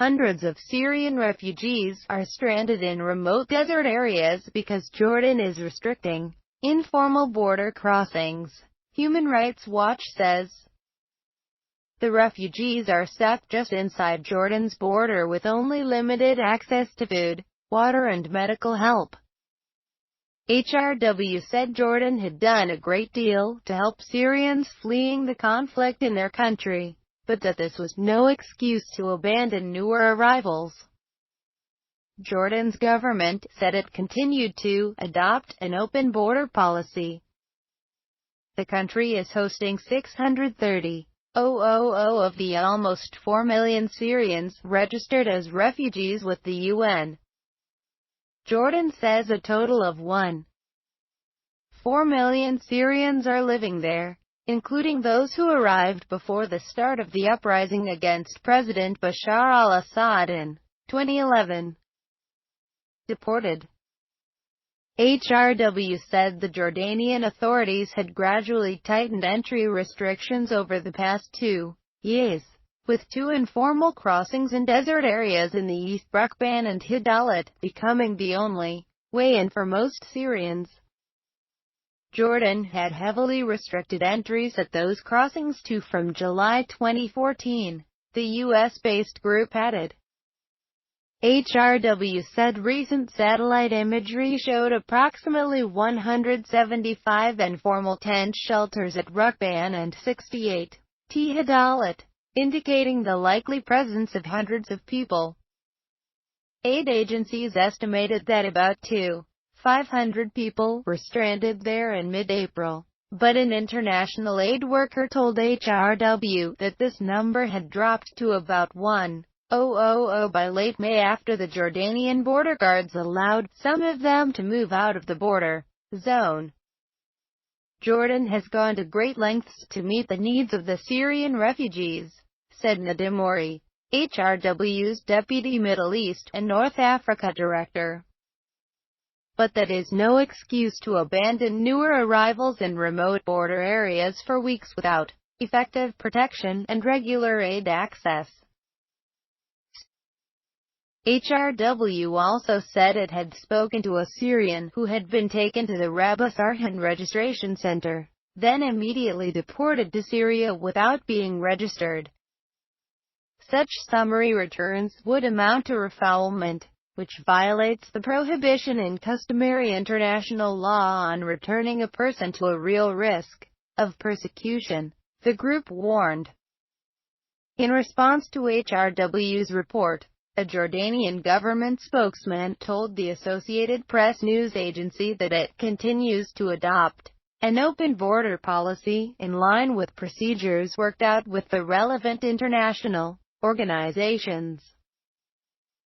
Hundreds of Syrian refugees are stranded in remote desert areas because Jordan is restricting informal border crossings, Human Rights Watch says. The refugees are stuck just inside Jordan's border with only limited access to food, water and medical help. HRW said Jordan had done a great deal to help Syrians fleeing the conflict in their country, but that this was no excuse to abandon newer arrivals. Jordan's government said it continued to adopt an open border policy. The country is hosting 630,000 of the almost 4 million Syrians registered as refugees with the UN. Jordan says a total of 1.4 million Syrians are living there, including those who arrived before the start of the uprising against President Bashar al-Assad in 2011. Deported. HRW said the Jordanian authorities had gradually tightened entry restrictions over the past 2 years, with 2 informal crossings in desert areas in the east, Rukban and Hidalat, becoming the only way in for most Syrians. Jordan had heavily restricted entries at those crossings too from July 2014, the U.S.-based group added. HRW said recent satellite imagery showed approximately 175 informal tent shelters at Rukban and 68 at Hidalat, indicating the likely presence of hundreds of people. Aid agencies estimated that about 500 people were stranded there in mid-April, but an international aid worker told HRW that this number had dropped to about 1,000 by late May after the Jordanian border guards allowed some of them to move out of the border zone. Jordan has gone to great lengths to meet the needs of the Syrian refugees, said Nadim Mori, HRW's Deputy Middle East and North Africa Director. But that is no excuse to abandon newer arrivals in remote border areas for weeks without effective protection and regular aid access. HRW also said it had spoken to a Syrian who had been taken to the Rabah Sarhan registration center, then immediately deported to Syria without being registered. Such summary returns would amount to refoulement, which violates the prohibition in customary international law on returning a person to a real risk of persecution, the group warned. In response to HRW's report, a Jordanian government spokesman told the Associated Press news agency that it continues to adopt an open border policy in line with procedures worked out with the relevant international organizations.